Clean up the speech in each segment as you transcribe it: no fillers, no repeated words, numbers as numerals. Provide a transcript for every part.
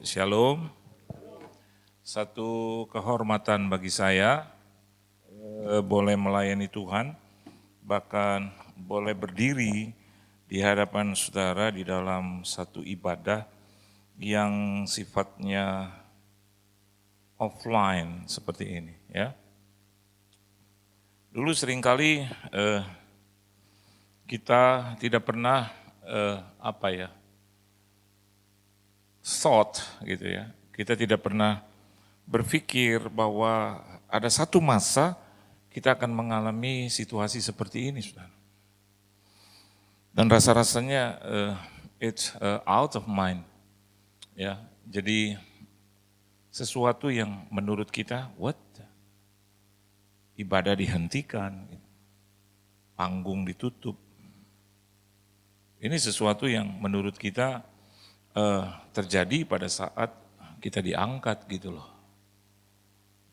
Shalom. Satu kehormatan bagi saya boleh melayani Tuhan, bahkan boleh berdiri di hadapan saudara di dalam satu ibadah yang sifatnya offline seperti ini, ya. Dulu seringkali kita tidak pernah thought gitu ya. Kita tidak pernah berpikir bahwa ada satu masa kita akan mengalami situasi seperti ini, saudara. Dan rasa-rasanya it's out of mind, ya. Jadi sesuatu yang menurut kita, what? Ibadah dihentikan, panggung ditutup. Ini sesuatu yang menurut kita terjadi pada saat kita diangkat gitu loh.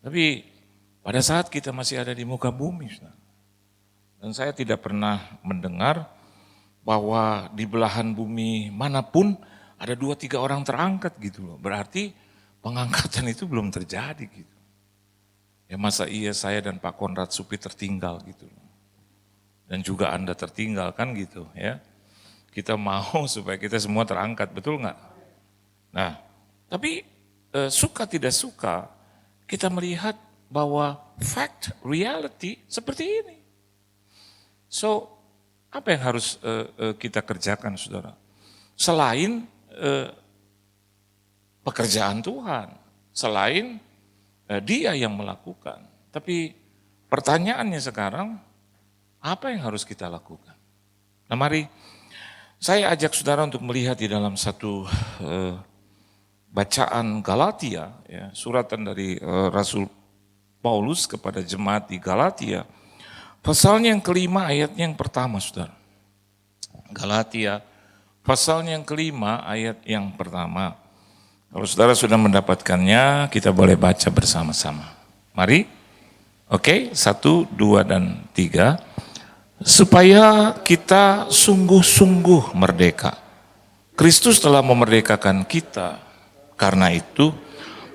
Tapi pada saat kita masih ada di muka bumi, dan saya tidak pernah mendengar bahwa di belahan bumi manapun ada 2-3 orang terangkat gitu loh. Berarti pengangkatan itu belum terjadi gitu. Ya masa iya saya dan Pak Konrad Supri tertinggal gitu loh. Dan juga Anda tertinggal kan gitu ya. Kita mau supaya kita semua terangkat, betul nggak? Nah, tapi suka tidak suka, kita melihat bahwa fact, reality seperti ini. So, apa yang harus kita kerjakan, saudara? Selain pekerjaan Tuhan, selain Dia yang melakukan. Tapi pertanyaannya sekarang, apa yang harus kita lakukan? Nah mari, saya ajak saudara untuk melihat di dalam satu bacaan Galatia, ya, suratan dari Rasul Paulus kepada jemaat di Galatia, pasalnya yang kelima ayatnya yang pertama, saudara. Galatia, pasalnya yang kelima ayat yang pertama. Kalau saudara sudah mendapatkannya, kita boleh baca bersama-sama. Mari, oke, 1, 2, dan 3. Supaya kita sungguh-sungguh merdeka. Kristus telah memerdekakan kita. Karena itu,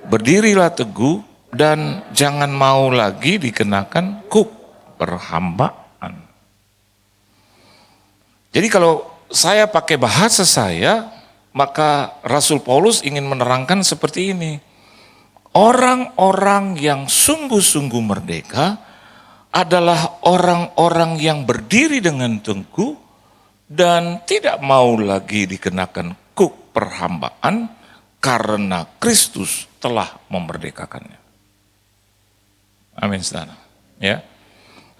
berdirilah teguh dan jangan mau lagi dikenakan kuk perhambaan. Jadi kalau saya pakai bahasa saya, maka Rasul Paulus ingin menerangkan seperti ini. Orang-orang yang sungguh-sungguh merdeka adalah orang-orang yang berdiri dengan teguh dan tidak mau lagi dikenakan kuk perhambaan karena Kristus telah memerdekakannya. Amin, saudara. Ya.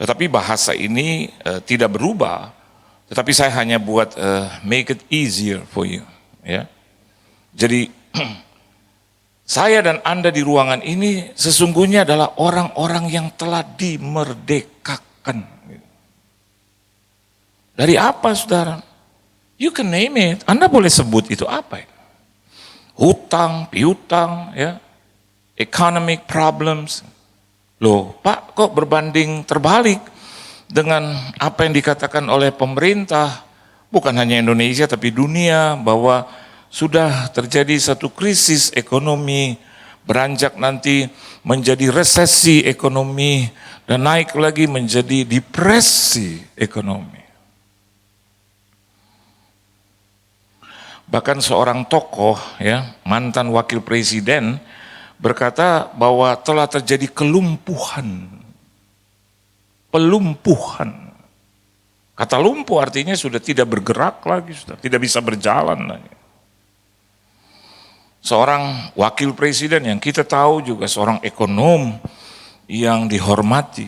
Tetapi bahasa ini tidak berubah, tetapi saya hanya buat make it easier for you. Ya. Jadi saya dan Anda di ruangan ini sesungguhnya adalah orang-orang yang telah dimerdekakan. Dari apa, saudara? You can name it. Anda boleh sebut itu apa? Hutang, piutang, ya, economic problems. Loh, Pak, kok berbanding terbalik dengan apa yang dikatakan oleh pemerintah? Bukan hanya Indonesia tapi dunia, bahwa sudah terjadi satu krisis ekonomi, beranjak nanti menjadi resesi ekonomi, dan naik lagi menjadi depresi ekonomi. Bahkan seorang tokoh, ya, mantan wakil presiden, berkata bahwa telah terjadi kelumpuhan. Pelumpuhan. Kata lumpuh artinya sudah tidak bergerak lagi, sudah tidak bisa berjalan lagi. Seorang wakil presiden yang kita tahu juga seorang ekonom yang dihormati.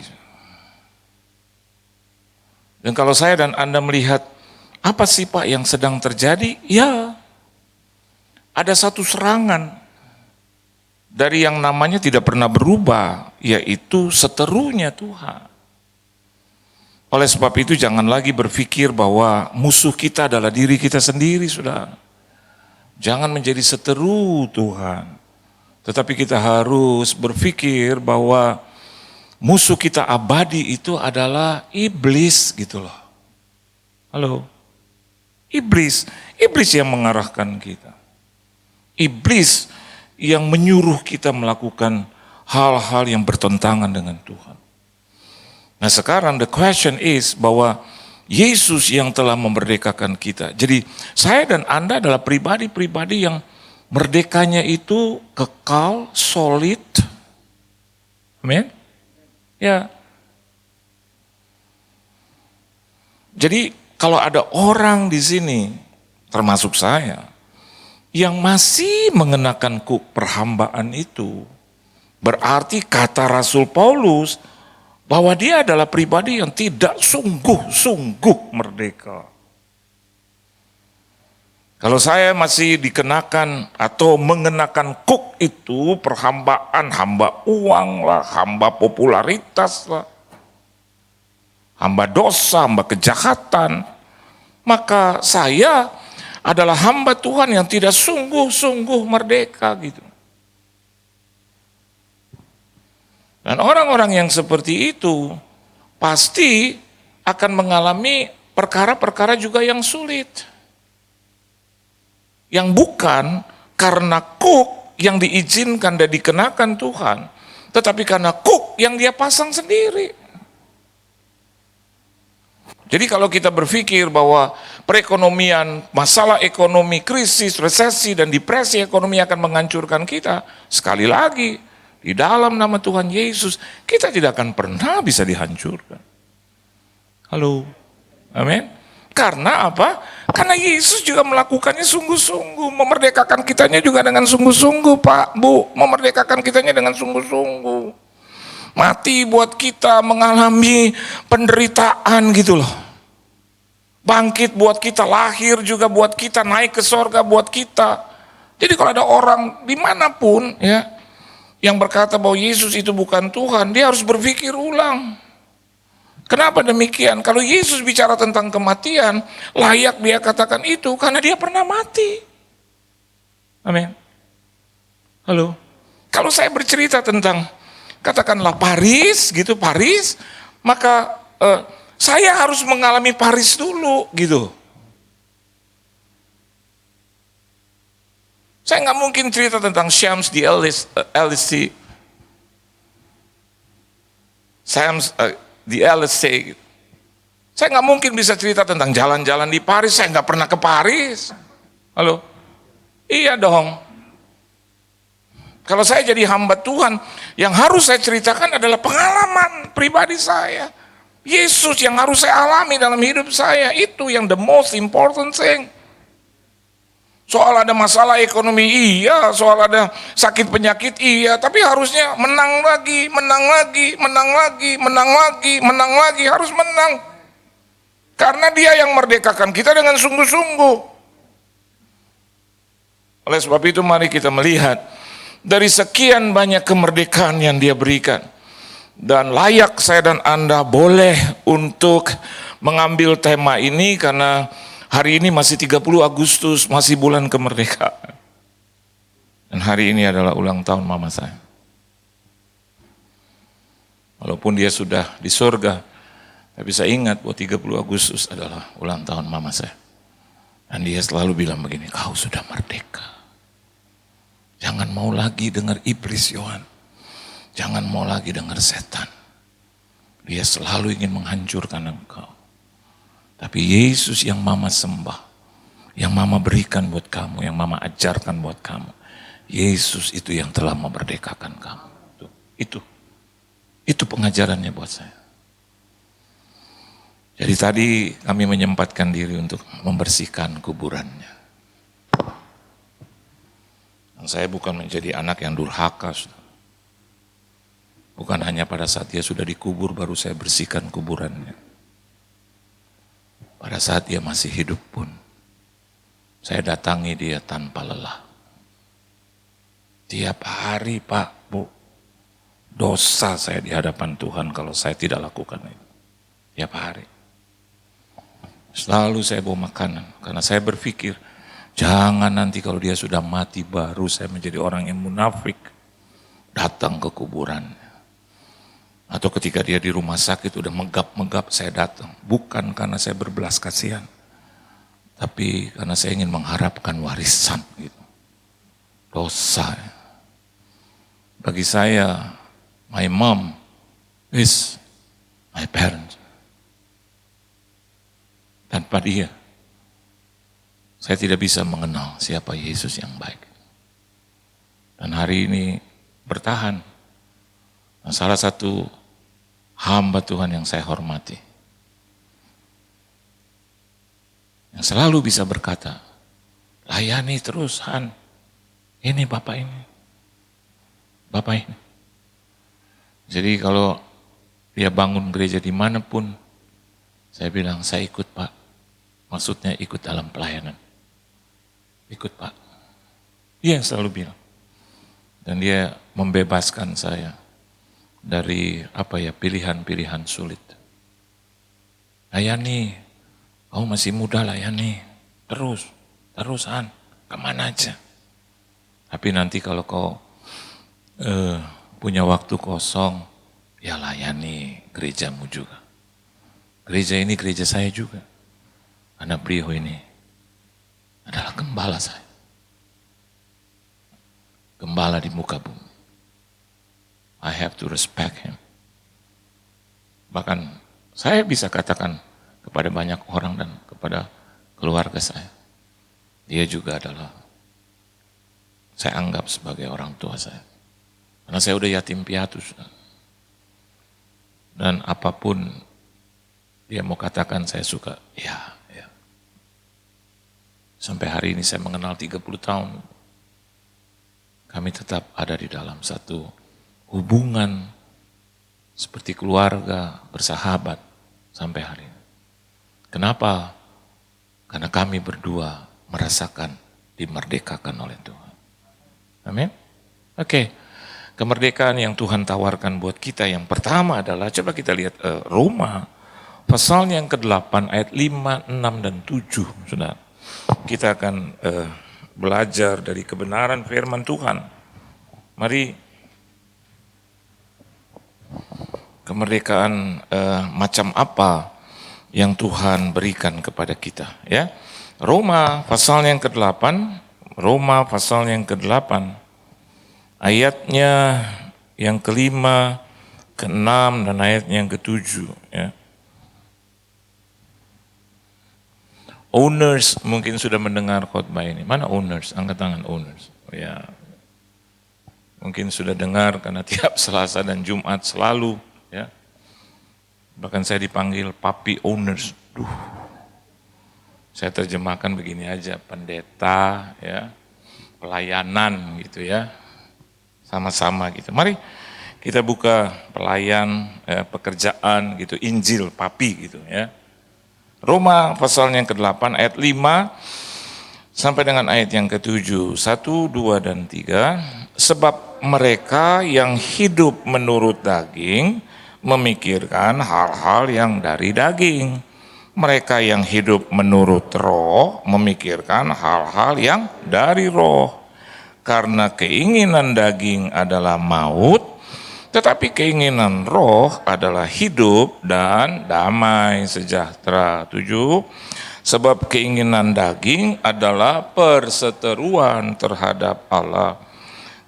Dan kalau saya dan Anda melihat, apa sih Pak yang sedang terjadi? Ya, ada satu serangan dari yang namanya tidak pernah berubah, yaitu seterunya Tuhan. Oleh sebab itu jangan lagi berpikir bahwa musuh kita adalah diri kita sendiri, saudara. Jangan menjadi seteru Tuhan. Tetapi kita harus berpikir bahwa musuh kita abadi itu adalah iblis gitu loh. Halo? Iblis yang mengarahkan kita. iblis yang menyuruh kita melakukan hal-hal yang bertentangan dengan Tuhan. Nah sekarang the question is bahwa Yesus yang telah memerdekakan kita. Jadi saya dan Anda adalah pribadi-pribadi yang merdekanya itu kekal, solid. Amin. Ya. Jadi kalau ada orang di sini, termasuk saya, yang masih mengenakan perhambaan itu, berarti kata Rasul Paulus bahwa dia adalah pribadi yang tidak sungguh-sungguh merdeka. Kalau saya masih dikenakan atau mengenakan kuk itu, perhambaan, hamba uang lah, hamba popularitas lah, hamba dosa, hamba kejahatan, maka saya adalah hamba Tuhan yang tidak sungguh-sungguh merdeka gitu. Dan orang-orang yang seperti itu pasti akan mengalami perkara-perkara juga yang sulit. Yang bukan karena kuk yang diizinkan dan dikenakan Tuhan, tetapi karena kuk yang dia pasang sendiri. Jadi kalau kita berpikir bahwa perekonomian, masalah ekonomi, krisis, resesi, dan depresi ekonomi akan menghancurkan kita, sekali lagi, di dalam nama Tuhan Yesus, kita tidak akan pernah bisa dihancurkan. Halo, amin. Karena apa? Karena Yesus juga melakukannya sungguh-sungguh, memerdekakan kitanya juga dengan sungguh-sungguh, Pak, Bu, memerdekakan kitanya dengan sungguh-sungguh. Mati buat kita, mengalami penderitaan gitu loh. Bangkit buat kita, lahir juga buat kita, naik ke sorga buat kita. Jadi kalau ada orang dimanapun ya yang berkata bahwa Yesus itu bukan Tuhan, dia harus berpikir ulang. Kenapa demikian? Kalau Yesus bicara tentang kematian, layak dia katakan itu karena dia pernah mati. Amin. Halo. Kalau saya bercerita tentang katakanlah Paris gitu, Paris, maka saya harus mengalami Paris dulu gitu. Saya nggak mungkin cerita tentang Shams di LSC, Shams di LSC. Saya nggak mungkin bisa cerita tentang jalan-jalan di Paris. Saya nggak pernah ke Paris. Halo, iya dong. Kalau saya jadi hamba Tuhan, yang harus saya ceritakan adalah pengalaman pribadi saya. Yesus yang harus saya alami dalam hidup saya, itu yang the most important thing. Soal ada masalah ekonomi iya, soal ada sakit penyakit iya, tapi harusnya menang lagi, menang lagi, menang lagi, menang lagi, menang lagi, harus menang. Karena dia yang merdekakan kita dengan sungguh-sungguh. Oleh sebab itu mari kita melihat dari sekian banyak kemerdekaan yang dia berikan. Dan layak saya dan Anda boleh untuk mengambil tema ini karena hari ini masih 30 Agustus, masih bulan kemerdekaan. Dan hari ini adalah ulang tahun mama saya. Walaupun dia sudah di surga, tapi saya ingat bahwa 30 Agustus adalah ulang tahun mama saya. Dan dia selalu bilang begini, kau sudah merdeka. Jangan mau lagi dengar iblis, Yohan. Jangan mau lagi dengar setan. Dia selalu ingin menghancurkan engkau. Tapi Yesus yang mama sembah, yang mama berikan buat kamu, yang mama ajarkan buat kamu, Yesus itu yang telah memerdekakan kamu. Itu pengajarannya buat saya. Jadi tadi kami menyempatkan diri untuk membersihkan kuburannya. Dan saya bukan menjadi anak yang durhaka. Bukan hanya pada saat dia sudah dikubur baru saya bersihkan kuburannya. Pada saat dia masih hidup pun, saya datangi dia tanpa lelah. Tiap hari Pak, Bu, dosa saya di hadapan Tuhan kalau saya tidak lakukan itu. Tiap hari. Selalu saya bawa makanan, karena saya berpikir, jangan nanti kalau dia sudah mati baru saya menjadi orang yang munafik, datang ke kuburannya. Atau ketika dia di rumah sakit udah megap-megap saya datang. Bukan karena saya berbelas kasihan. Tapi karena saya ingin mengharapkan warisan gitu. dosa. Bagi saya, my mom is my parents. Tanpa dia, saya tidak bisa mengenal siapa Yesus yang baik. Dan hari ini bertahan. Nah, salah satu hamba Tuhan yang saya hormati, yang selalu bisa berkata, layani terus Han, ini Bapak ini. Bapak ini. Jadi kalau dia bangun gereja dimanapun, saya bilang, saya ikut Pak. Maksudnya ikut dalam pelayanan. Ikut Pak. Dia yang selalu bilang. Dan dia membebaskan saya dari pilihan-pilihan sulit. Layani, kamu masih muda layani. Terusan, kemana aja. Tapi nanti kalau kau punya waktu kosong, ya layani gerejamu juga. Gereja ini gereja saya juga. Karena beliau ini adalah gembala saya. Gembala di muka bumi. I have to respect him. Bahkan saya bisa katakan kepada banyak orang dan kepada keluarga saya, dia juga adalah, saya anggap sebagai orang tua saya. Karena saya udah yatim piatu. Dan apapun dia mau katakan saya suka, ya. Sampai hari ini saya mengenal 30 tahun. Kami tetap ada di dalam satu hubungan seperti keluarga, bersahabat sampai hari ini. Kenapa? Karena kami berdua merasakan dimerdekakan oleh Tuhan. Amin. Oke. Kemerdekaan yang Tuhan tawarkan buat kita yang pertama adalah, coba kita lihat Roma pasalnya yang ke-8 ayat 5, 6, dan 7. Saudara. Kita akan belajar dari kebenaran firman Tuhan. Mari, kemerdekaan macam apa yang Tuhan berikan kepada kita, ya. Roma pasalnya yang ke-8, Roma pasalnya yang ke-8, ayatnya yang ke-5, ke-6, dan ayatnya yang ke-7, ya. Owners mungkin sudah mendengar khotbah ini. Mana owners? Angkat tangan owners. Oh ya. Mungkin sudah dengar karena tiap Selasa dan Jumat selalu, ya. Bahkan saya dipanggil papi owners. Saya terjemahkan begini aja, pendeta, ya. Pelayanan gitu ya. Sama-sama gitu. Mari kita buka pelayan, pekerjaan gitu, Injil papi gitu ya. Roma pasalnya yang ke-8 ayat 5 sampai dengan ayat yang ke-7, 1, 2, dan 3. Sebab mereka yang hidup menurut daging memikirkan hal-hal yang dari daging. Mereka yang hidup menurut roh memikirkan hal-hal yang dari roh. Karena keinginan daging adalah maut, tetapi keinginan roh adalah hidup dan damai sejahtera. 7. Sebab keinginan daging adalah perseteruan terhadap Allah,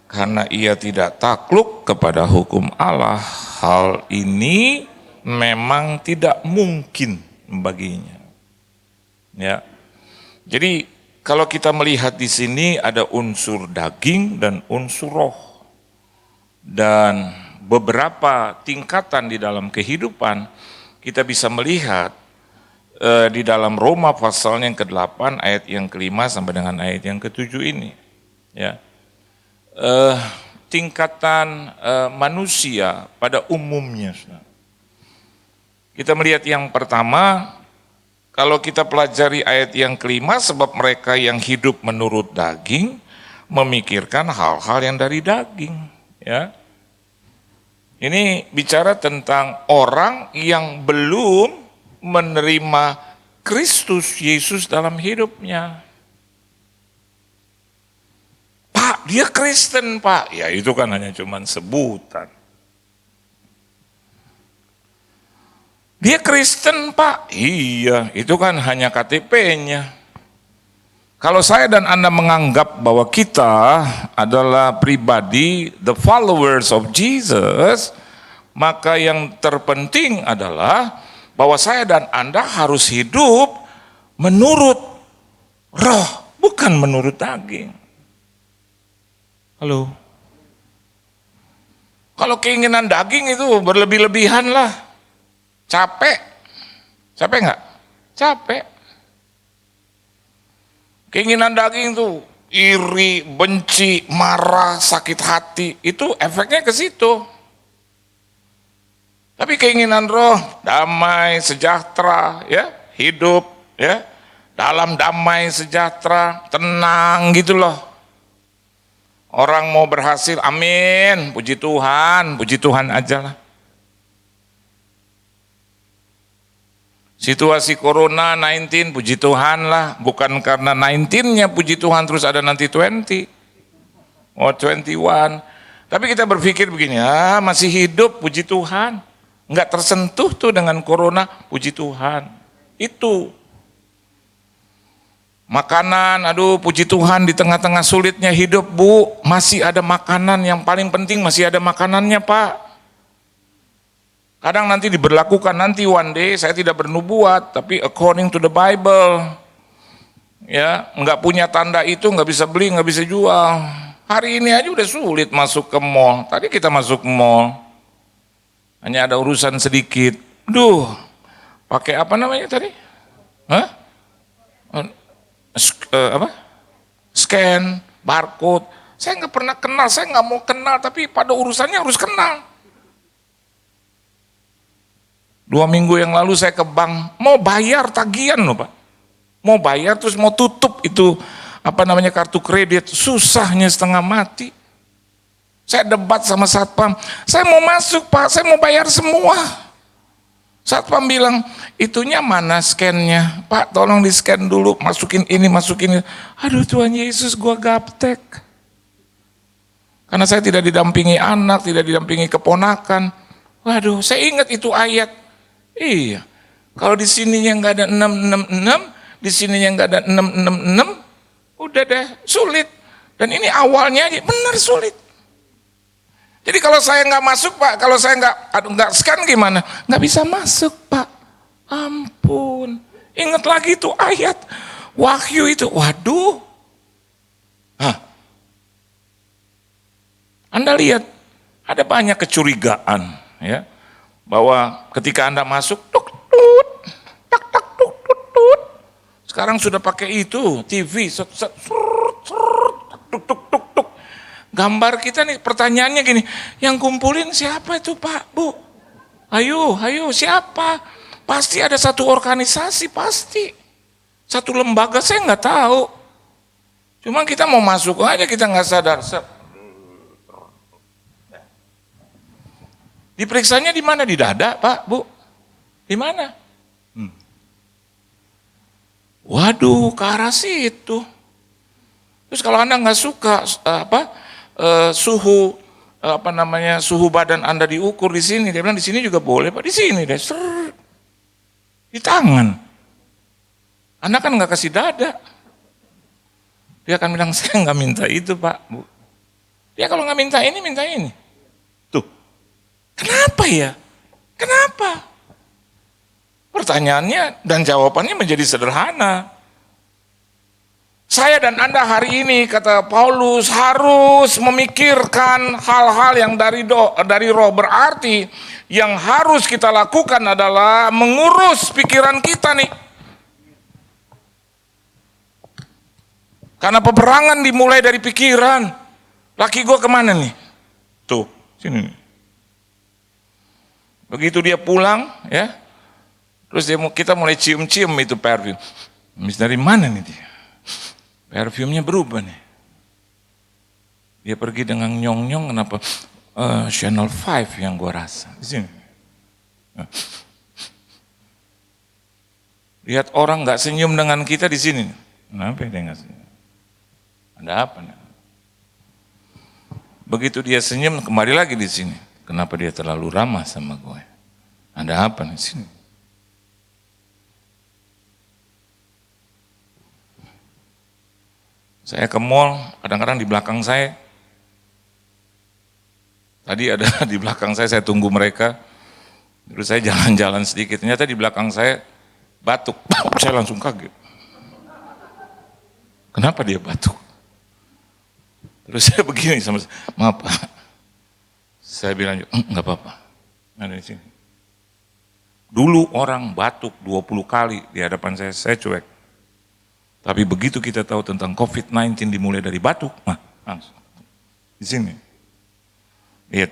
karena ia tidak takluk kepada hukum Allah. Hal ini memang tidak mungkin baginya. Ya. Jadi kalau kita melihat di sini ada unsur daging dan unsur roh. Dan beberapa tingkatan di dalam kehidupan kita bisa melihat di dalam Roma pasalnya yang ke-8 ayat yang ke-5 sampai dengan ayat yang ke-7 ini, ya. Tingkatan manusia pada umumnya. Kita melihat yang pertama, kalau kita pelajari ayat yang ke-5, sebab mereka yang hidup menurut daging memikirkan hal-hal yang dari daging, ya. Ini bicara tentang orang yang belum menerima Kristus Yesus dalam hidupnya. Pak, dia Kristen Pak. Ya itu kan hanya cuman sebutan. Dia Kristen Pak. Iya, itu kan hanya KTP-nya. Kalau saya dan Anda menganggap bahwa kita adalah pribadi, the followers of Jesus, maka yang terpenting adalah bahwa saya dan Anda harus hidup menurut roh, bukan menurut daging. Halo? Kalau keinginan daging itu berlebih-lebihan lah. Capek. Capek enggak? Capek. Keinginan daging tuh iri, benci, marah, sakit hati, itu efeknya ke situ. Tapi keinginan roh, damai, sejahtera, ya, hidup, ya, dalam damai, sejahtera, tenang gitu loh. Orang mau berhasil, amin, puji Tuhan aja lah. Situasi corona 19, puji Tuhan lah. Bukan karena 19-nya puji Tuhan terus ada nanti 20. Oh 21. Tapi kita berpikir begini, masih hidup, puji Tuhan. Enggak tersentuh tuh dengan corona, puji Tuhan. Itu. Makanan, aduh puji Tuhan di tengah-tengah sulitnya hidup Bu. Masih ada makanan, yang paling penting masih ada makanannya Pak. Kadang nanti diberlakukan, nanti one day, saya tidak bernubuat, tapi according to the Bible, ya, nggak punya tanda itu nggak bisa beli, nggak bisa jual. Hari ini aja udah sulit masuk ke mall. Tadi kita masuk mall, hanya ada urusan sedikit. Duh, pakai apa namanya tadi? Hah? Apa? Scan, barcode. Saya nggak pernah kenal, saya nggak mau kenal, tapi pada urusannya harus kenal. 2 minggu yang lalu saya ke bank, mau bayar tagihan loh Pak. Mau bayar terus mau tutup itu apa namanya kartu kredit, susahnya setengah mati. Saya debat sama satpam, saya mau masuk Pak, saya mau bayar semua. Satpam bilang, itunya mana scan-nya? Pak tolong di scan dulu, masukin ini, masukin ini. Aduh Tuhan Yesus, gua gaptek. Karena saya tidak didampingi anak, tidak didampingi keponakan. Waduh, saya ingat itu ayat. Iya, kalau di sininya nggak ada 666, di sininya nggak ada 666, udah deh sulit. Dan ini awalnya aja benar sulit. Jadi kalau saya nggak masuk Pak, kalau saya nggak scan gimana? Nggak bisa masuk Pak. Ampun, ingat lagi tuh ayat Wahyu itu. Waduh, Anda lihat ada banyak kecurigaan, ya. Bahwa ketika Anda masuk, tuk, tut, tak, tak, tuk, tut, tut. Sekarang sudah pakai itu, TV, tuk, tuk, tuk, tuk. Gambar kita nih, pertanyaannya gini, yang kumpulin siapa itu Pak, Bu? Ayo, siapa? Pasti ada satu organisasi, pasti. Satu lembaga, saya nggak tahu. Cuma kita mau masuk aja, kita nggak sadar. Diperiksanya di mana? Di dada, Pak, Bu? Di mana? Waduh, ke arah situ. Terus kalau Anda nggak suka suhu suhu badan Anda diukur di sini, dia bilang di sini juga boleh, Pak. Di sini deh, di tangan. Anda kan nggak kasih dada. Dia akan bilang saya nggak minta itu, Pak, Bu. Dia kalau nggak minta ini, minta ini. Kenapa ya? Kenapa? Pertanyaannya dan jawabannya menjadi sederhana. Saya dan Anda hari ini, kata Paulus, harus memikirkan hal-hal yang dari roh. Berarti yang harus kita lakukan adalah mengurus pikiran kita nih. Karena peperangan dimulai dari pikiran. Laki gue kemana nih? Tuh, sini nih. Begitu dia pulang, ya, terus kita mulai cium-cium itu parfum. Dari mana nih dia? Parfumnya berubah nih. Dia pergi dengan nyong-nyong, kenapa? Channel 5 yang gua rasa. Di sini. Lihat orang nggak senyum dengan kita di sini. Kenapa dia nggak senyum? Ada apa nih? Begitu dia senyum, kembali lagi di sini. Kenapa dia terlalu ramah sama gue? Ada apa di sini? Saya ke mall, kadang-kadang di belakang saya, tadi ada di belakang saya tunggu mereka, terus saya jalan-jalan sedikit, ternyata di belakang saya batuk, saya langsung kaget. Kenapa dia batuk? Terus saya begini sama, maaf Pak. Saya bilang, enggak apa-apa, ada di sini. Dulu orang batuk 20 kali di hadapan saya cuek. Tapi begitu kita tahu tentang COVID-19 dimulai dari batuk, nah langsung di sini. Lihat,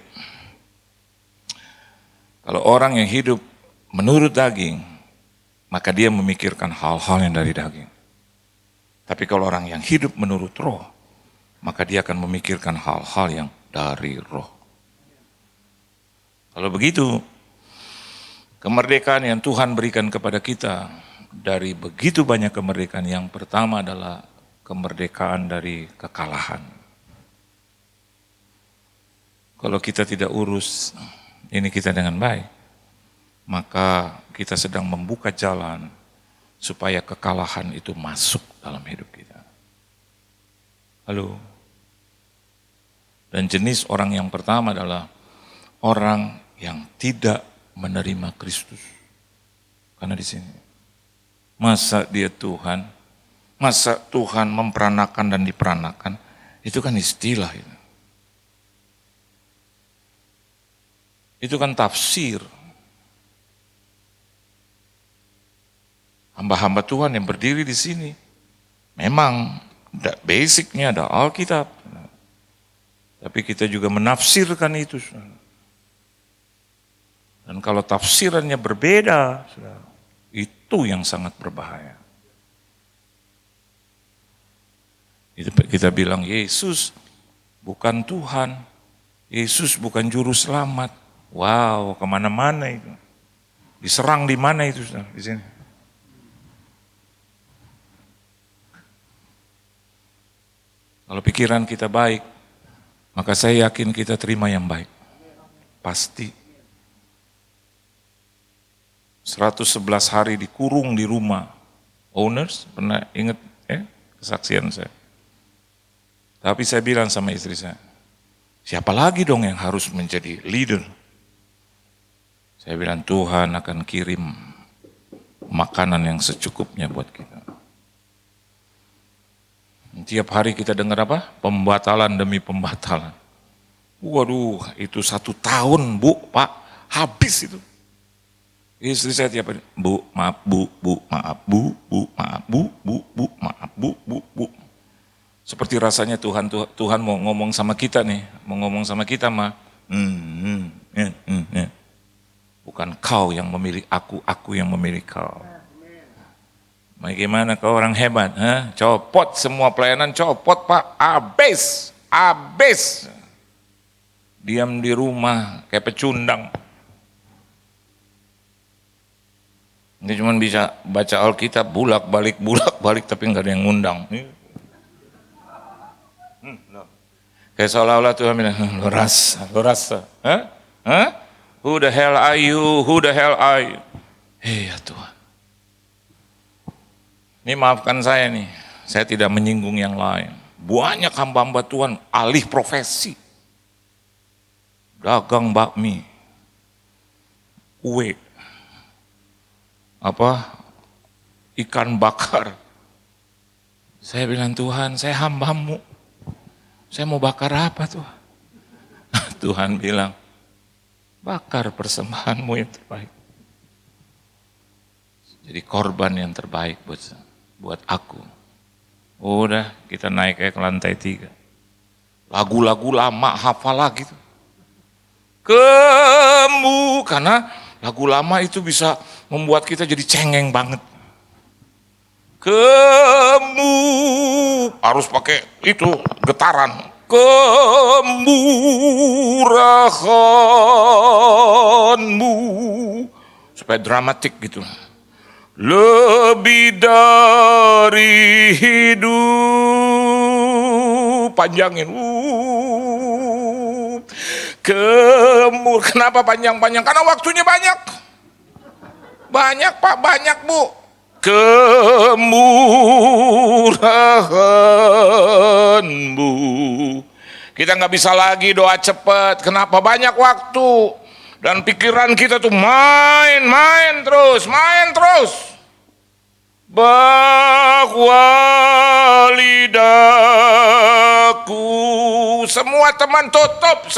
kalau orang yang hidup menurut daging, maka dia memikirkan hal-hal yang dari daging. Tapi kalau orang yang hidup menurut roh, maka dia akan memikirkan hal-hal yang dari roh. Kalau begitu, kemerdekaan yang Tuhan berikan kepada kita, dari begitu banyak kemerdekaan, yang pertama adalah kemerdekaan dari kekalahan. Kalau kita tidak urus ini kita dengan baik, maka kita sedang membuka jalan supaya kekalahan itu masuk dalam hidup kita. Halo. Dan jenis orang yang pertama adalah orang yang tidak menerima Kristus. Karena di sini, masa dia Tuhan, masa Tuhan memperanakan dan diperanakan, itu kan istilah itu. Itu kan tafsir. Hamba-hamba Tuhan yang berdiri di sini, memang basicnya ada Alkitab. Tapi kita juga menafsirkan itu. Dan kalau tafsirannya berbeda, itu yang sangat berbahaya. Itu kita bilang Yesus bukan Tuhan, Yesus bukan juru selamat. Wow, kemana-mana itu. Diserang di mana itu? Di sini. Kalau pikiran kita baik, maka saya yakin kita terima yang baik. Pasti. 111 hari dikurung di rumah. Owners, pernah ingat kesaksian saya. Tapi saya bilang sama istri saya, siapa lagi dong yang harus menjadi leader? Saya bilang Tuhan akan kirim makanan yang secukupnya buat kita. Tiap hari kita dengar apa? Pembatalan demi pembatalan. Waduh, itu 1 tahun Bu, Pak, habis itu. Istri saya tiap hari, Bu, maaf Bu, maaf Bu, maaf Bu, maaf Bu. Seperti rasanya Tuhan mau ngomong sama kita nih, mau ngomong sama kita mah. Bukan kau yang memilih aku yang memilih kau. Bagaimana kau orang hebat? Copot semua pelayanan, copot Pak, habis. Diam di rumah kayak pecundang. Dia cuma bisa baca Alkitab bulak-balik, tapi nggak ada yang ngundang. Kayak seolah-olah Tuhan bilang, lo rasa. Who the hell are you? Hei ya Tuhan. Ini maafkan saya nih, saya tidak menyinggung yang lain. Banyak hamba-hamba Tuhan alih profesi. Dagang bakmi, kue, ikan bakar. Saya bilang Tuhan, saya hambamu. Saya mau bakar apa Tuhan? Tuhan bilang, bakar persembahanmu yang terbaik. Jadi korban yang terbaik buat aku. Udah kita naik ke lantai 3. Lagu-lagu lama hafal lagi tuh. Karena lagu lama itu bisa membuat kita jadi cengeng banget. Harus pakai itu getaran. Kemurahanmu supaya dramatik gitu. Lebih dari hidup, panjangin. Kenapa panjang-panjang? Karena waktunya banyak. Banyak Pak, banyak Bu. kemurahan-Mu. Kita nggak bisa lagi doa cepat. Kenapa? Banyak waktu. Dan pikiran kita tuh main terus. Bahwa lidahku, semua teman tutup.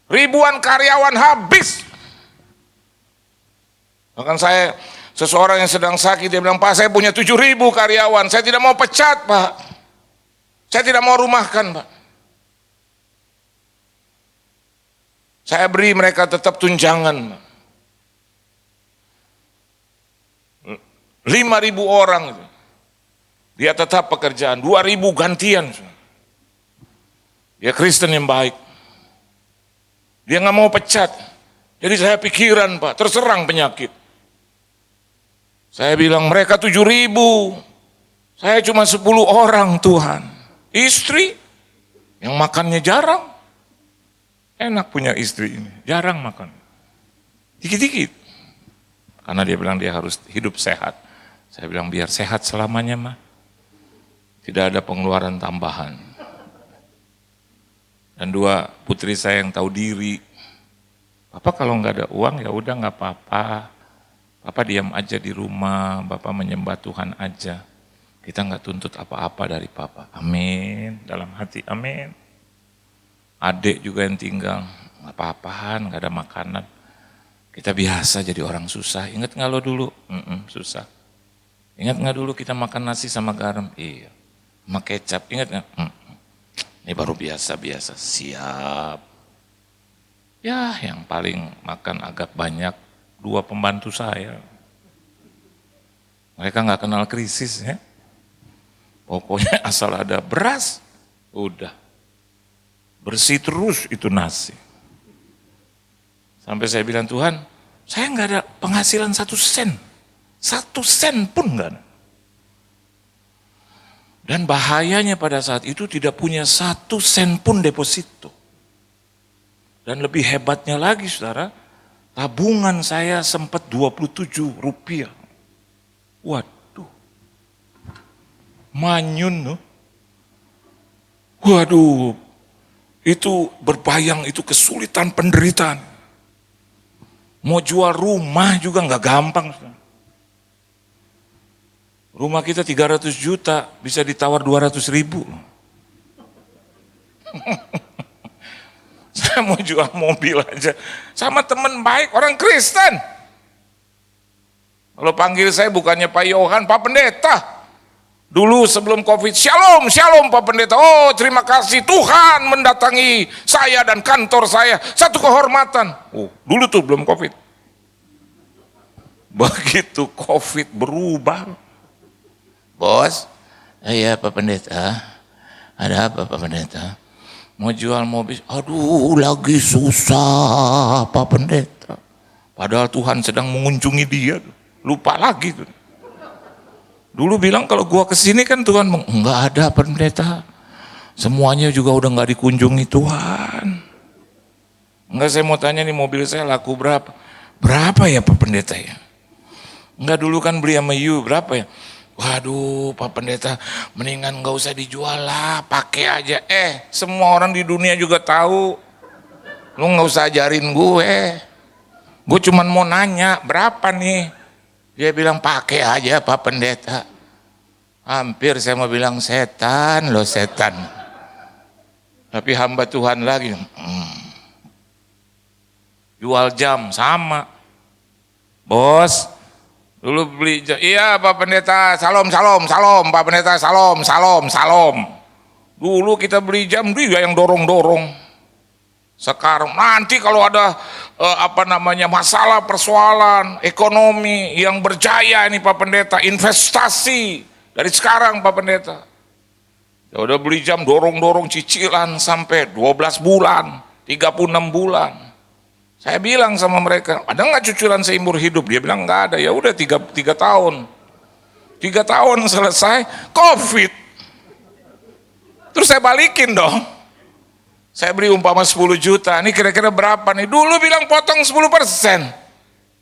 Ribuan karyawan habis. Bahkan seseorang yang sedang sakit, dia bilang, Pak, saya punya 7.000 karyawan, saya tidak mau pecat, Pak. Saya tidak mau rumahkan, Pak. Saya beri mereka tetap tunjangan, Pak. 5.000 orang, dia tetap pekerjaan, 2.000 gantian. Dia Kristen yang baik, dia nggak mau pecat. Jadi saya pikiran, Pak, terserang penyakit. Saya bilang mereka 7.000, saya cuma 10 orang Tuhan. Istri yang makannya jarang, enak punya istri ini, jarang makan, dikit-dikit. Karena dia bilang dia harus hidup sehat. Saya bilang biar sehat selamanya mah, tidak ada pengeluaran tambahan. Dan 2 putri saya yang tahu diri, Papa kalau nggak ada uang ya udah nggak apa-apa, Papa diam aja di rumah, Bapak menyembah Tuhan aja. Kita nggak tuntut apa-apa dari Papa. Amin, dalam hati amin. Adik juga yang tinggal, nggak apa-apaan, nggak ada makanan. Kita biasa jadi orang susah. Ingat nggak lo dulu? Susah. Ingat nggak dulu kita makan nasi sama garam? Iya. Sama kecap, ingat nggak? Ini baru biasa-biasa. Siap. Ya, yang paling makan agak banyak 2 pembantu saya. Mereka nggak kenal krisis ya. Pokoknya asal ada beras, udah. Bersih terus itu nasi. Sampai saya bilang, Tuhan, saya nggak ada penghasilan 1 sen. 1 sen pun nggak ada. Dan bahayanya pada saat itu tidak punya 1 sen pun deposito. Dan lebih hebatnya lagi saudara, tabungan saya sempat Rp27. Waduh. Manyun loh. Waduh. Itu berbayang, itu kesulitan penderitaan. Mau jual rumah juga nggak gampang. Rumah kita 300 juta, bisa ditawar 200.000. Saya mau jual mobil aja. Sama teman baik, orang Kristen. Kalau panggil saya bukannya Pak Yohan, Pak Pendeta. Dulu sebelum COVID, shalom Pak Pendeta. Oh terima kasih Tuhan mendatangi saya dan kantor saya. Satu kehormatan. Oh, dulu tuh belum COVID. Begitu COVID berubah. Bos, iya Pak Pendeta, ada apa Pak Pendeta? Mau jual mobil, aduh lagi susah Pak Pendeta. Padahal Tuhan sedang mengunjungi dia, lupa lagi tuh. Dulu bilang kalau gua kesini kan Tuhan, enggak ada Pak Pendeta. Semuanya juga udah enggak dikunjungi Tuhan. Enggak, saya mau tanya nih, mobil saya laku berapa? Berapa ya Pak Pendeta ya? Enggak, dulu kan beli sama you, berapa ya? Waduh Pak Pendeta, mendingan gak usah dijual lah, pakai aja. Semua orang di dunia juga tahu. Lu gak usah ajarin gue. Gue cuman mau nanya, berapa nih? Dia bilang pakai aja Pak Pendeta. Hampir saya mau bilang setan loh, setan. Tapi hamba Tuhan lagi. Jual jam sama. Bos, dulu beli jam, iya Pak Pendeta, salam Pak Pendeta, salam. Dulu kita beli jam, dia yang dorong. Sekarang nanti kalau ada masalah persoalan ekonomi yang berjaya ini Pak Pendeta, investasi dari sekarang Pak Pendeta. Ya udah beli jam, dorong cicilan sampai 12 bulan, 36 bulan. Saya bilang sama mereka, ada nggak cicilan seumur hidup? Dia bilang nggak ada. Ya udah 3 tahun. 3 tahun selesai, COVID. Terus saya balikin dong. Saya beri umpama 10 juta. Ini kira-kira berapa nih? Dulu bilang potong 10%.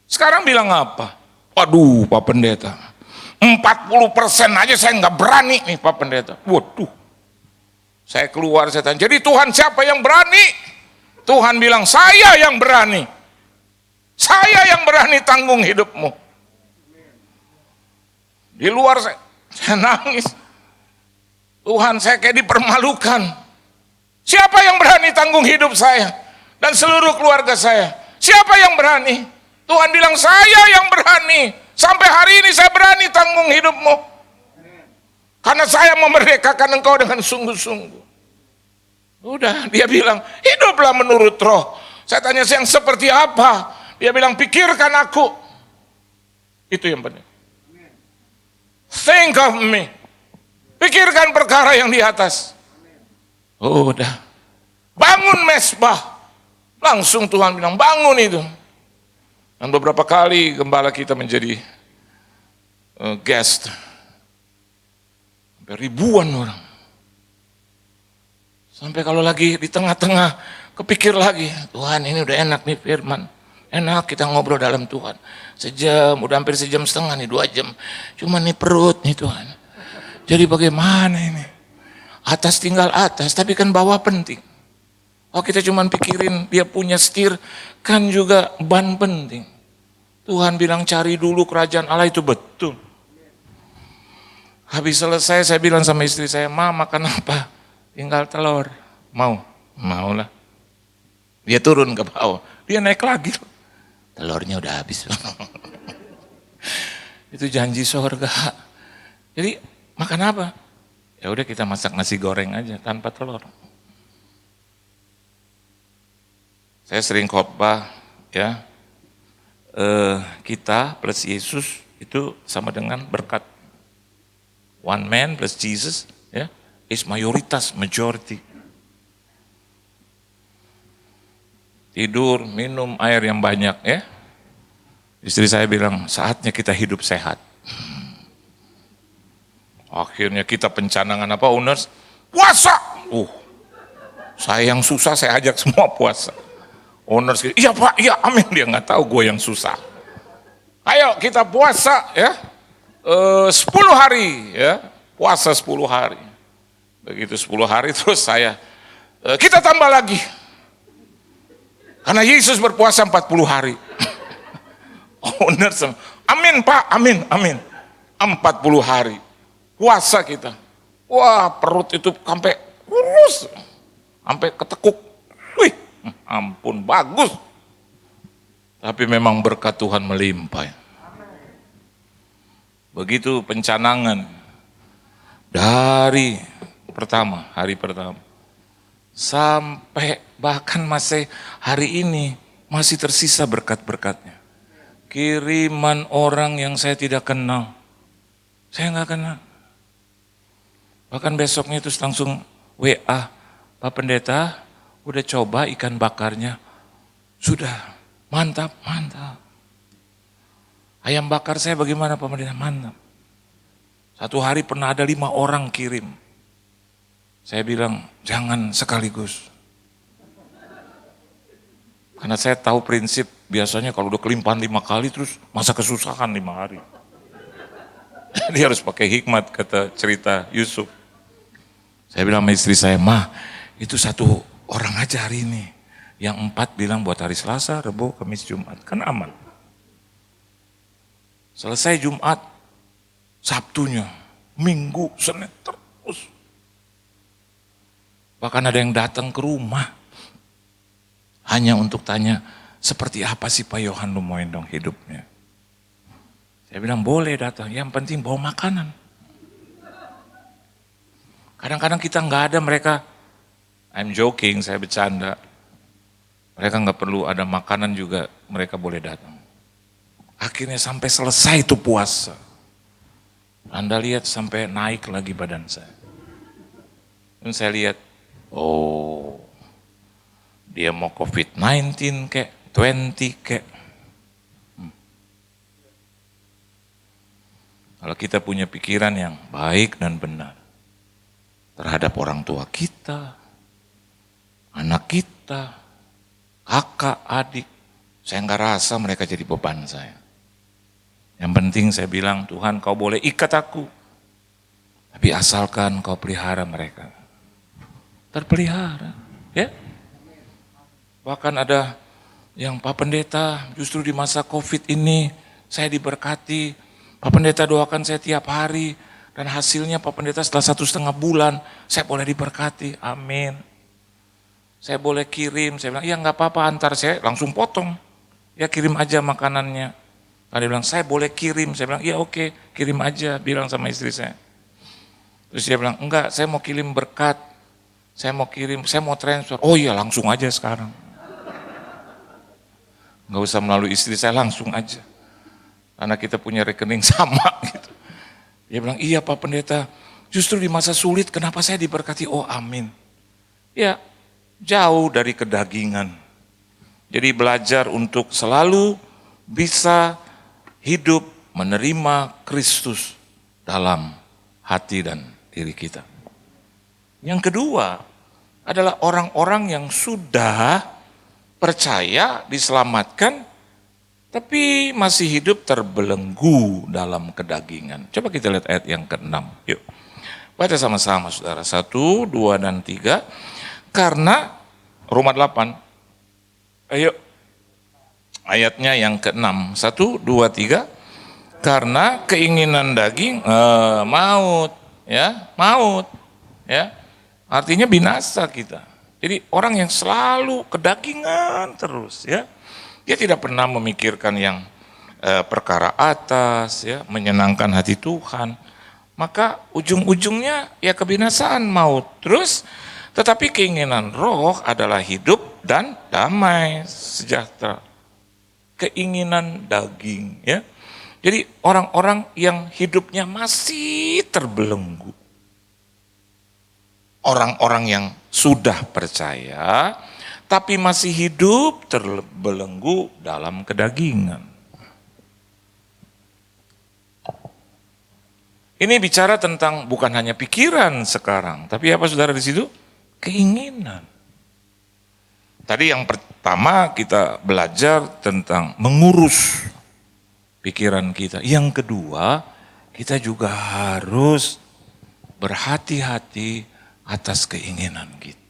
Sekarang bilang apa? Waduh Pak Pendeta, 40% aja saya nggak berani nih Pak Pendeta. Waduh, saya keluar, saya tanya, jadi Tuhan siapa yang berani? Tuhan bilang, saya yang berani. Saya yang berani tanggung hidupmu. Di luar saya nangis. Tuhan, saya kayak dipermalukan. Siapa yang berani tanggung hidup saya dan seluruh keluarga saya? Siapa yang berani? Tuhan bilang, saya yang berani. Sampai hari ini saya berani tanggung hidupmu. Karena saya memerdekakan engkau dengan sungguh-sungguh. Udah, dia bilang, hiduplah menurut roh. Saya tanya, yang seperti apa? Dia bilang, pikirkan aku. Itu yang penting. Think of me. Pikirkan perkara yang di atas. Udah. Bangun mesbah. Langsung Tuhan bilang, bangun itu. Dan beberapa kali gembala kita menjadi guest. Sampai ribuan orang. Sampai kalau lagi di tengah-tengah kepikir lagi, Tuhan ini udah enak nih firman. Enak kita ngobrol dalam Tuhan. Sejam, udah hampir sejam setengah nih, 2 jam. Cuma nih perut nih Tuhan. Jadi bagaimana ini? Atas tinggal atas, tapi kan bawah penting. Oh kita cuma pikirin dia punya setir, kan juga ban penting. Tuhan bilang cari dulu kerajaan Allah, itu betul. Habis selesai saya bilang sama istri saya, Ma makan apa? Tinggal telur. Mau? Mau lah. Dia turun ke bawah, dia naik lagi. Telurnya udah habis. Itu janji surga. Jadi makan apa? Ya udah kita masak nasi goreng aja tanpa telur. Saya sering khotbah ya, kita plus Yesus itu sama dengan berkat. One man plus Jesus ya, is mayoritas, majority. Tidur, minum air yang banyak ya. Istri saya bilang, saatnya kita hidup sehat. Akhirnya kita pencanangan apa, owners? Puasa! Saya yang susah, saya ajak semua puasa. Owners, iya Pak, iya amin. Dia nggak tahu gue yang susah. Ayo kita puasa ya, 10 hari ya, puasa 10 hari. Begitu 10 hari terus saya, kita tambah lagi. Karena Yesus berpuasa 40 hari. Owners, amin Pak, amin, amin. 40 hari. Puasa kita. Wah perut itu sampai kurus. Sampai ketekuk. Wih, ampun bagus. Tapi memang berkat Tuhan melimpah. Begitu pencanangan. Dari hari pertama. Sampai bahkan masih hari ini masih tersisa berkat-berkatnya. Kiriman orang yang saya tidak kenal. Saya nggak kenal. Bahkan besoknya itu langsung WA, Pak Pendeta udah coba ikan bakarnya. Sudah, mantap, mantap. Ayam bakar saya bagaimana Pak Pendeta? Mantap. Satu hari pernah ada 5 orang kirim. Saya bilang, jangan sekaligus. Karena saya tahu prinsip, biasanya kalau udah kelimpahan 5 kali terus masa kesusahan 5 hari. Dia harus pakai hikmat, kata cerita Yusuf. Saya bilang sama istri saya, Ma, itu 1 orang aja hari ini. Yang 4 bilang buat hari Selasa, Rabu, Kamis, Jumat. Kan aman. Selesai Jumat, Sabtunya, Minggu, Senin, terus. Bahkan ada yang datang ke rumah. Hanya untuk tanya, seperti apa sih Pak Yohan lu mau dong hidupnya? Saya bilang boleh datang, yang penting bawa makanan. Kadang-kadang kita nggak ada, mereka, I'm joking, saya bercanda. Mereka nggak perlu ada makanan juga, mereka boleh datang. Akhirnya sampai selesai itu puasa. Anda lihat sampai naik lagi badan saya. Dan saya lihat, oh, dia mau COVID-19 kek, 20 kek. Kalau kita punya pikiran yang baik dan benar terhadap orang tua kita, anak kita, kakak, adik, saya nggak rasa mereka jadi beban saya. Yang penting saya bilang, Tuhan kau boleh ikat aku, tapi asalkan kau pelihara mereka. Terpelihara, ya. Bahkan ada yang Pak Pendeta, justru di masa COVID ini saya diberkati. Pak Pendeta doakan saya tiap hari, dan hasilnya Pak Pendeta setelah 1,5 bulan, saya boleh diberkati, amin. Saya boleh kirim, saya bilang, iya nggak apa-apa, antar, saya langsung potong. Ya kirim aja makanannya. Dia bilang, saya boleh kirim. Saya bilang, iya oke, kirim aja, bilang sama istri saya. Terus dia bilang, enggak, saya mau kirim berkat. Saya mau kirim, saya mau transfer. Oh iya, langsung aja sekarang. Enggak usah melalui istri saya, langsung aja. Karena kita punya rekening sama gitu. Dia bilang, iya Pak Pendeta, justru di masa sulit kenapa saya diberkati? Oh amin. Ya, jauh dari kedagingan. Jadi belajar untuk selalu bisa hidup menerima Kristus dalam hati dan diri kita. Yang kedua adalah orang-orang yang sudah percaya diselamatkan tapi masih hidup terbelenggu dalam kedagingan. Coba kita lihat ayat yang ke-6. Yuk. Baca sama-sama saudara. 1, 2, dan 3. Karena Roma 8. Ayo. Ayatnya yang ke-6. 1, 2, 3. Karena keinginan daging maut, ya, maut, ya. Artinya binasa kita. Jadi orang yang selalu kedagingan terus, ya. Dia tidak pernah memikirkan yang perkara atas, ya, menyenangkan hati Tuhan. Maka ujung-ujungnya ya kebinasaan, maut. Terus tetapi keinginan roh adalah hidup dan damai sejahtera. Keinginan daging, ya. Jadi orang-orang yang hidupnya masih terbelenggu. Orang-orang yang sudah percaya tapi masih hidup terbelenggu dalam kedagingan. Ini bicara tentang bukan hanya pikiran sekarang, tapi apa saudara di situ? Keinginan. Tadi yang pertama kita belajar tentang mengurus pikiran kita. Yang kedua, kita juga harus berhati-hati atas keinginan kita.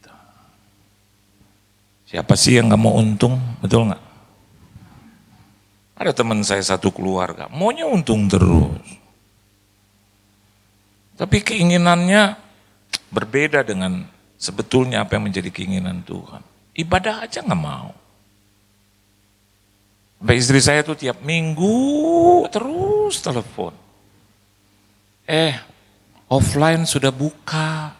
Siapa sih yang gak mau untung, betul gak? Ada teman saya satu keluarga, maunya untung terus. Tapi keinginannya berbeda dengan sebetulnya apa yang menjadi keinginan Tuhan. Ibadah aja gak mau. Sampai istri saya tuh tiap minggu terus telepon. Offline sudah buka.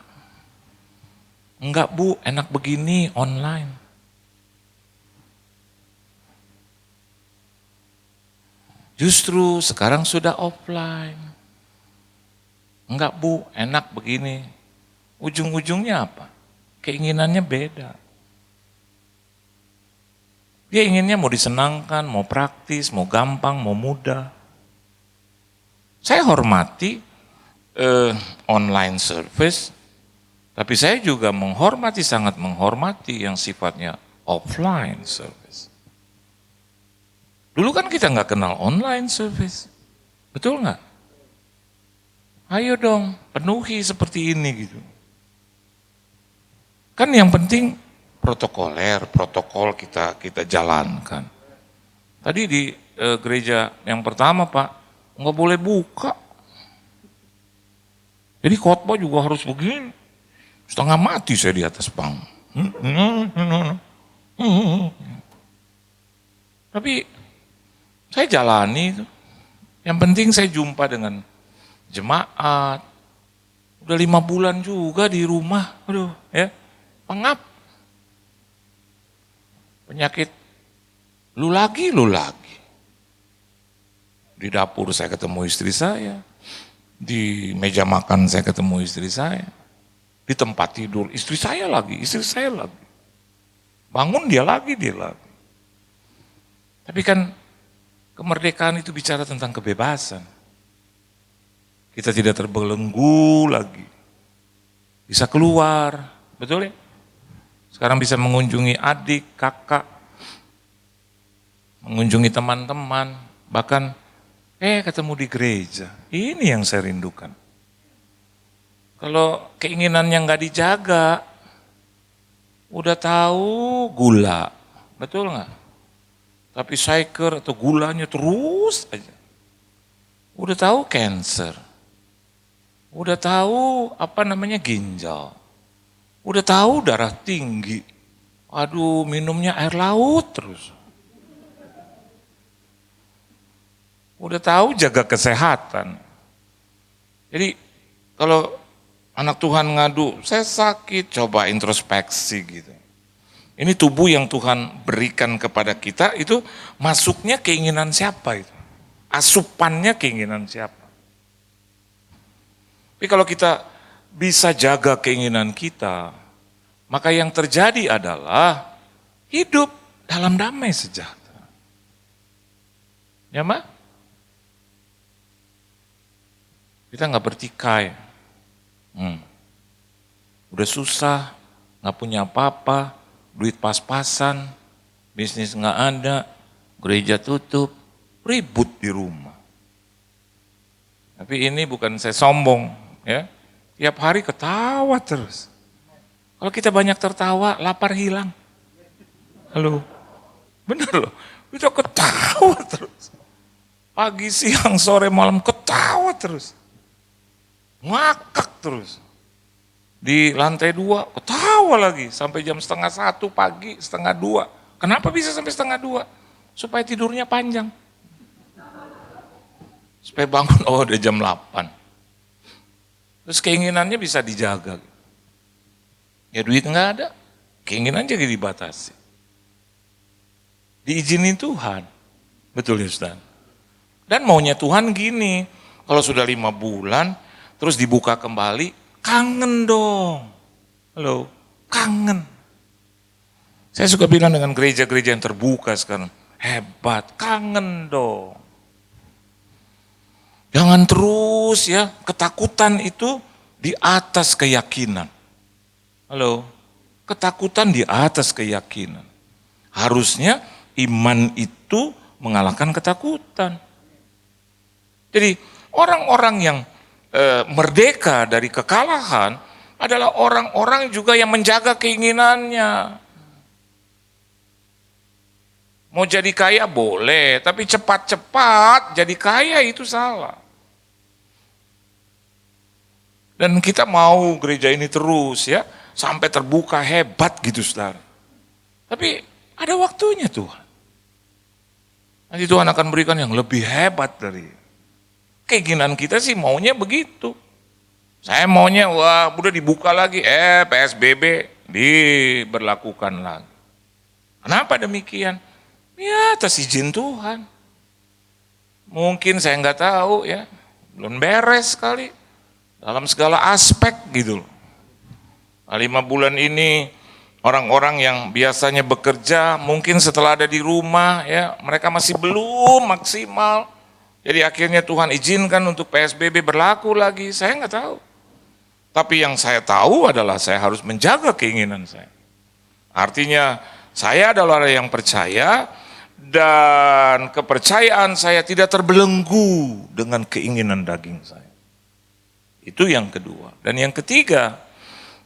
Enggak Bu, enak begini online. Justru sekarang sudah offline. Enggak Bu, enak begini. Ujung-ujungnya apa? Keinginannya beda. Dia inginnya mau disenangkan, mau praktis, mau gampang, mau mudah. Saya hormati online service, tapi saya juga sangat menghormati yang sifatnya offline service. Dulu kan kita nggak kenal online service, betul nggak? Ayo dong, penuhi seperti ini gitu. Kan yang penting protokol kita jalankan. Tadi di gereja yang pertama Pak, nggak boleh buka. Jadi khotbah juga harus begini. Setengah mati saya di atas panggung. Tapi saya jalani itu. Yang penting saya jumpa dengan jemaat. Udah 5 bulan juga di rumah. Aduh, ya. Pengap. Penyakit lu lagi. Di dapur saya ketemu istri saya. Di meja makan saya ketemu istri saya. Di tempat tidur istri saya lagi. Bangun dia lagi. Tapi kan kemerdekaan itu bicara tentang kebebasan. Kita tidak terbelenggu lagi. Bisa keluar, betul ya? Sekarang bisa mengunjungi adik, kakak, mengunjungi teman-teman, bahkan Ketemu di gereja. Ini yang saya rindukan. Kalau keinginannya nggak dijaga, udah tahu gula, betul nggak? Tapi shaker atau gulanya terus aja. Udah tahu cancer, udah tahu ginjal, udah tahu darah tinggi. Aduh, minumnya air laut terus. Udah tahu jaga kesehatan. Jadi kalau anak Tuhan ngadu, saya sakit, coba introspeksi gitu. Ini tubuh yang Tuhan berikan kepada kita, itu masuknya keinginan siapa itu? Asupannya keinginan siapa? Tapi kalau kita bisa jaga keinginan kita, maka yang terjadi adalah hidup dalam damai sejahtera. Ya, Mak? Kita nggak bertikai. Udah susah, nggak punya apa-apa, duit pas-pasan, bisnis nggak ada, gereja tutup, ribut di rumah. Tapi ini bukan saya sombong, ya. Tiap hari ketawa terus. Kalau kita banyak tertawa, lapar hilang. Halo, bener loh, kita ketawa terus. Pagi, siang, sore, malam ketawa terus. Ngakak terus. Di lantai 2 ketawa lagi sampai jam 1:30 pagi, 1:30. Kenapa bisa sampai 1:30? Supaya tidurnya panjang. Supaya bangun, udah jam 8. Terus keinginannya bisa dijaga. Ya duit nggak ada, keinginan jadi dibatasi. Diizinin Tuhan. Betul ya Ustaz? Dan maunya Tuhan gini, kalau sudah 5 bulan, terus dibuka kembali, kangen dong. Halo, kangen. Saya suka bilang dengan gereja-gereja yang terbuka sekarang, hebat, kangen dong. Jangan terus ya, ketakutan itu di atas keyakinan. Halo, ketakutan di atas keyakinan. Harusnya iman itu mengalahkan ketakutan. Jadi orang-orang yang merdeka dari kekalahan adalah orang-orang juga yang menjaga keinginannya. Mau jadi kaya boleh, tapi cepat-cepat jadi kaya itu salah. Dan kita mau gereja ini terus ya, sampai terbuka hebat gitu saudara. Tapi ada waktunya Tuhan. Nanti Tuhan akan berikan yang lebih hebat dari keinginan kita sih maunya begitu. Saya maunya udah dibuka lagi, PSBB diberlakukan lagi. Kenapa demikian? Ya atas izin Tuhan. Mungkin saya nggak tahu ya, belum beres kali dalam segala aspek gitu loh. 5 bulan ini orang-orang yang biasanya bekerja mungkin setelah ada di rumah ya mereka masih belum maksimal. Jadi akhirnya Tuhan izinkan untuk PSBB berlaku lagi, saya nggak tahu. Tapi yang saya tahu adalah saya harus menjaga keinginan saya. Artinya saya adalah orang yang percaya dan kepercayaan saya tidak terbelenggu dengan keinginan daging saya. Itu yang kedua. Dan yang ketiga,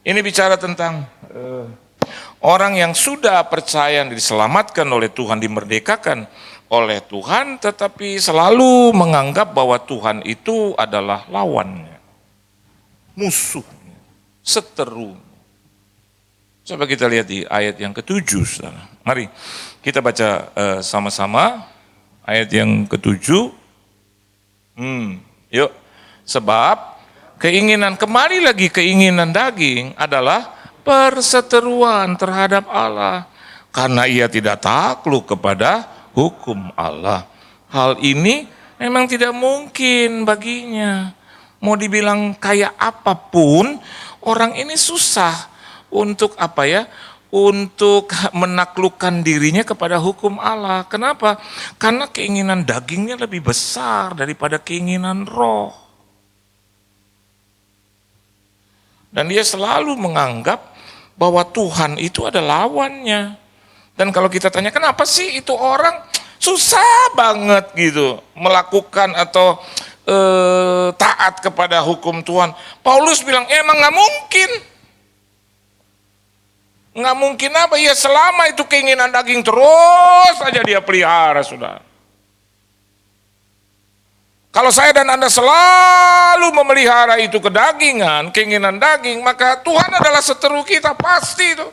ini bicara tentang orang yang sudah percaya diselamatkan oleh Tuhan, dimerdekakan oleh Tuhan, tetapi selalu menganggap bahwa Tuhan itu adalah lawannya, musuhnya, seterunya. Coba kita lihat di ayat yang ke-7, saudara. Mari kita baca sama-sama ayat yang ke-7. Yuk, sebab kemari lagi keinginan daging adalah perseteruan terhadap Allah, karena ia tidak takluk kepada hukum Allah. Hal ini memang tidak mungkin baginya. Mau dibilang kayak apapun, orang ini susah untuk untuk menaklukkan dirinya kepada hukum Allah. Kenapa? Karena keinginan dagingnya lebih besar daripada keinginan roh. Dan dia selalu menganggap bahwa Tuhan itu ada lawannya. Dan kalau kita tanya kenapa sih itu orang susah banget gitu melakukan atau taat kepada hukum Tuhan. Paulus bilang, emang nggak mungkin. Nggak mungkin apa? Ya selama itu keinginan daging terus aja dia pelihara, sudah. Kalau saya dan Anda selalu memelihara itu kedagingan, keinginan daging, maka Tuhan adalah seteru kita, pasti itu.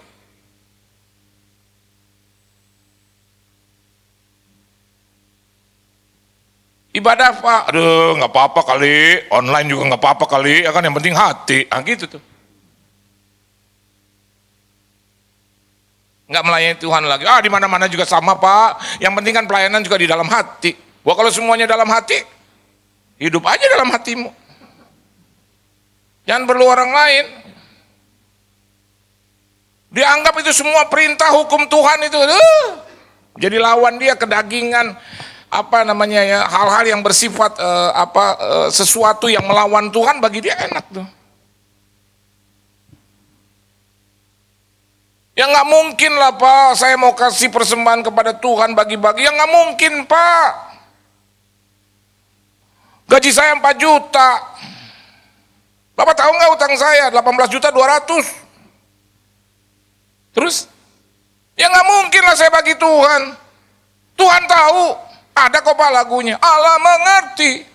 Ibadah Pak, aduh nggak apa-apa kali, online juga nggak apa-apa kali, ya kan yang penting hati, gitu tuh. Nggak melayani Tuhan lagi, di mana-mana juga sama Pak, yang penting kan pelayanan juga di dalam hati. Wah kalau semuanya dalam hati, hidup aja dalam hatimu. Jangan perlu orang lain. Dianggap itu semua perintah hukum Tuhan itu, jadi lawan dia kedagingan. Hal-hal yang bersifat sesuatu yang melawan Tuhan bagi dia enak tuh. Ya nggak mungkin lah Pak, saya mau kasih persembahan kepada Tuhan bagi-bagi, ya nggak mungkin Pak. Gaji saya 4 juta. Bapak tahu nggak utang saya 18.200.000. Terus? Ya nggak mungkin lah saya bagi Tuhan. Tuhan tahu. Ada kok Pak lagunya, Allah mengerti,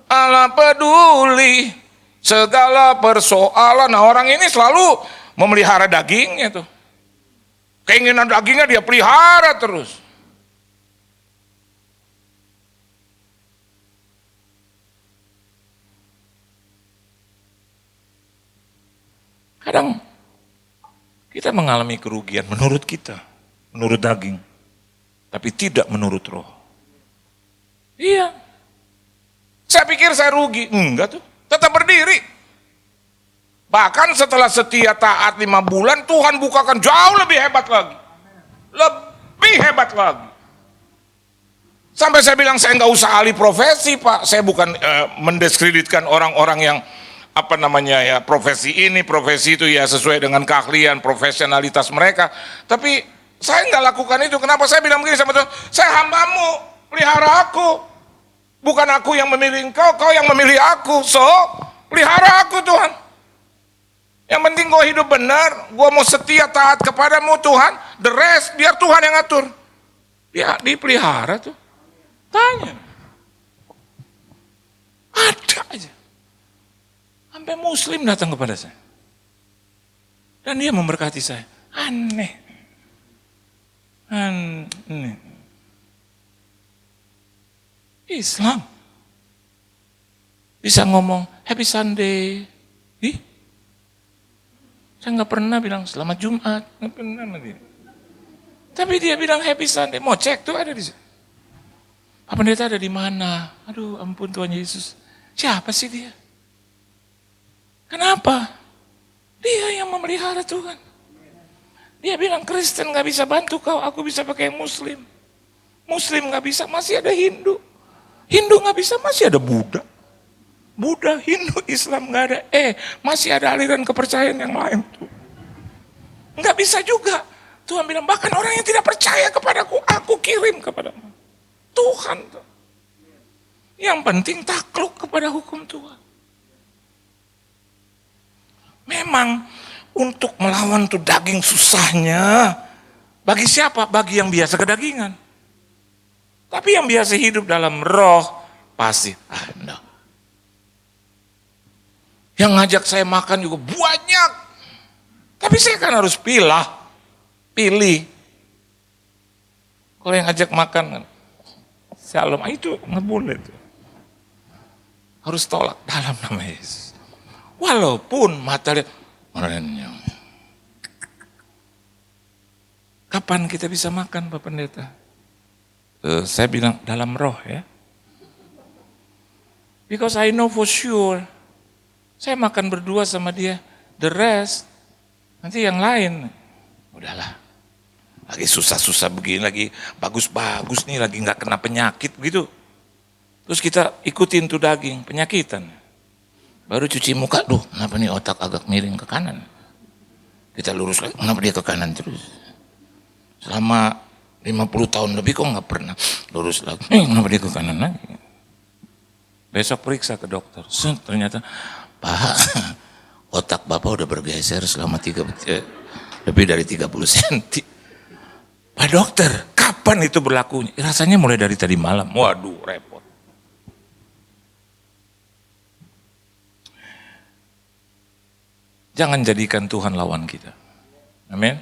Allah peduli segala persoalan. Nah orang ini selalu memelihara dagingnya tuh. Keinginan dagingnya dia pelihara terus. Kadang kita mengalami kerugian menurut kita, menurut daging. Tapi tidak menurut roh. Iya. Saya pikir saya rugi. Enggak tuh. Tetap berdiri. Bahkan setelah setia taat 5 bulan, Tuhan bukakan jauh lebih hebat lagi. Lebih hebat lagi. Sampai saya bilang saya nggak usah ahli profesi Pak. Saya bukan mendiskreditkan orang-orang yang profesi ini, profesi itu ya sesuai dengan keahlian, profesionalitas mereka. Tapi saya nggak lakukan itu. Kenapa saya bilang begini sama Tuhan? Saya hambamu, pelihara aku. Bukan aku yang memilih engkau, kau yang memilih aku. So, pelihara aku Tuhan. Yang penting gue hidup benar, gue mau setia taat kepadamu Tuhan. The rest biar Tuhan yang atur. Ya dipelihara tuh. Tanya. Ada aja. Sampai muslim datang kepada saya. Dan dia memberkati saya. Aneh. Islam bisa ngomong Happy Sunday. Saya nggak pernah bilang Selamat Jumat, nggak pernah dia. Tapi dia bilang Happy Sunday. Mau cek tuh ada di sana. Pak Pendeta ada di mana? Aduh, ampun Tuhan Yesus. Siapa sih dia? Kenapa? Dia yang memelihara Tuhan. Dia bilang Kristen gak bisa bantu kau, aku bisa pakai Muslim. Muslim gak bisa, masih ada Hindu. Hindu gak bisa, masih ada Buddha. Buddha, Hindu, Islam gak ada. Masih ada aliran kepercayaan yang lain tuh. Gak bisa juga. Tuhan bilang, bahkan orang yang tidak percaya kepadaku, aku kirim kepadamu. Tuhan tuh. Yang penting takluk kepada hukum Tuhan. Memang untuk melawan tuh daging susahnya. Bagi siapa? Bagi yang biasa kedagingan. Tapi yang biasa hidup dalam roh pasti ada. Yang ngajak saya makan juga banyak. Tapi saya kan harus pilih. Kalau yang ngajak makan kan, Shalom, itu nggak boleh tuh. Harus tolak dalam nama Yesus. Walaupun mata lihat, kapan kita bisa makan Pak Pendeta? Saya bilang dalam roh ya. Because I know for sure. Saya makan berdua sama dia. The rest, nanti yang lain. Udahlah. Lagi susah-susah begini, lagi bagus-bagus nih, lagi nggak kena penyakit begitu. Terus kita ikutin tuh daging, penyakitan. Baru cuci muka, kenapa nih otak agak miring ke kanan? Kita lurus lagi, kenapa dia ke kanan terus? Selama 50 tahun lebih kok nggak pernah lurus lagi. Kenapa dia ke kanan lagi? Besok periksa ke dokter. Ternyata, Pak, otak Bapak udah bergeser selama lebih dari 30 cm. Pak dokter, kapan itu berlakunya? Rasanya mulai dari tadi malam. Waduh, repot. Jangan jadikan Tuhan lawan kita. Amin.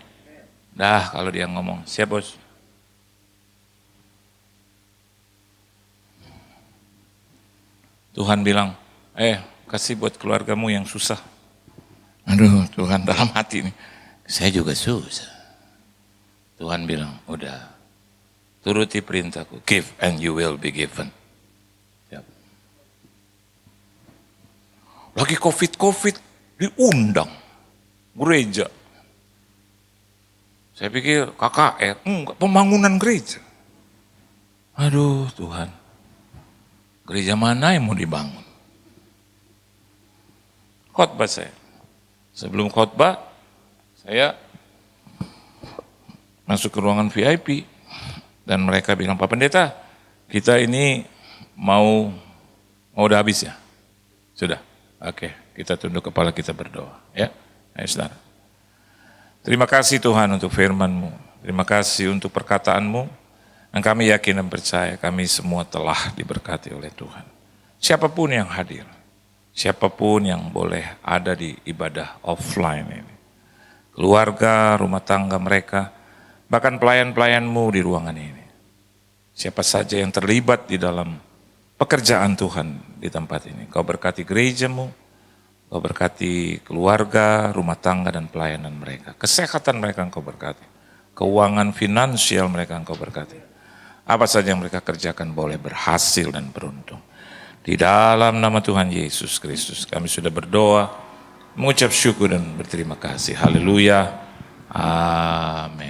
Dah, kalau dia ngomong, siap bos. Tuhan bilang, kasih buat keluargamu yang susah. Aduh, Tuhan dalam hati nih, saya juga susah. Tuhan bilang, udah, turuti perintahku, give and you will be given. Siap. Lagi COVID, diundang gereja. Saya pikir KKR, enggak, pembangunan gereja. Aduh Tuhan, gereja mana yang mau dibangun? Khotbah saya. Sebelum khotbah, saya masuk ke ruangan VIP dan mereka bilang, Pak Pendeta, kita ini mau udah habis ya? Sudah, oke, kita tunduk kepala, kita berdoa. Ya, ayo saudara. Terima kasih Tuhan untuk firman-Mu, terima kasih untuk perkataan-Mu, dan kami yakin dan percaya kami semua telah diberkati oleh Tuhan. Siapapun yang hadir, siapapun yang boleh ada di ibadah offline ini, keluarga, rumah tangga mereka, bahkan pelayan-pelayan-Mu di ruangan ini, siapa saja yang terlibat di dalam pekerjaan Tuhan di tempat ini, Kau berkati gereja-Mu, Kau berkati keluarga, rumah tangga dan pelayanan mereka, kesehatan mereka Engkau berkati, keuangan finansial mereka Engkau berkati, apa saja yang mereka kerjakan boleh berhasil dan beruntung. Di dalam nama Tuhan Yesus Kristus kami sudah berdoa, mengucap syukur dan berterima kasih. Haleluya. Amin.